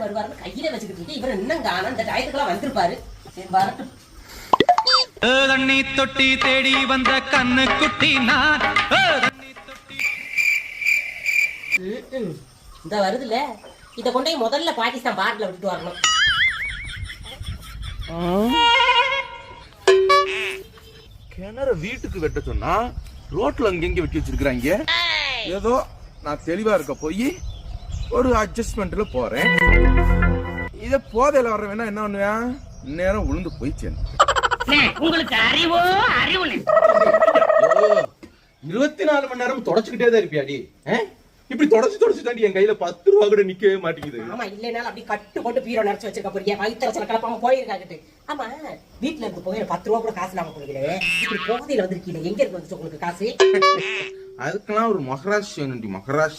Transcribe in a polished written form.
வருவாருன்னு கையில வச்சுக்கிட்டு இருக்கு. இவர் இன்னும் காணோம். இந்த டயத்துக்குலாம் வந்திருப்பாரு. சரி வரட்டும். தண்ணி தொட்டி தேடி வந்த கண்ணு குட்டி நான். இந்த வருதுல இத கொண்டே முதல்ல பாகிஸ்தான் பாட்டில விட்டுட்டு வரணும். கிணற வீட்டுக்கு வெட்ட சொன்னா ரோட்ல அங்கெங்க வெட்டி வச்சிருக்காங்க. ஏதோ நான் தெளிவா இருக்க போய் ஒரு அட்ஜஸ்ட்மெண்ட்ல போறேன். இத போதையில வர வேணா என்ன பண்ணுவேன், நேரம் உளுந்து போய் சேர்ந்து. உங்களுக்கு அறிவோ அறிவு 24 மணி நேரம் தொடச்சுக்கிட்டே தான் இருப்பியாடி. இப்படி தொடச்சு தாண்டி என் கையில 10 ரூபா கூட நிக்கவே மாட்டேங்குது. ஆமா இல்லனால அப்படி கட்டு போட்டு பீரோ நிறைச்சு வச்சிருக்க போறீங்க. வயிற்றுல கலப்பாம போயிருக்காங்கட்டு. ஆமா வீட்டுல இருந்து போய் 10 ரூபா கூட காசு இல்லாம போறீங்களே. இப்படி போதையில வந்திருக்கீங்க. எங்க இருக்கு வந்து உங்களுக்கு காசு? அதுக்கெல்லாம் ஒரு மகராசி வேணும்டி. மகராசி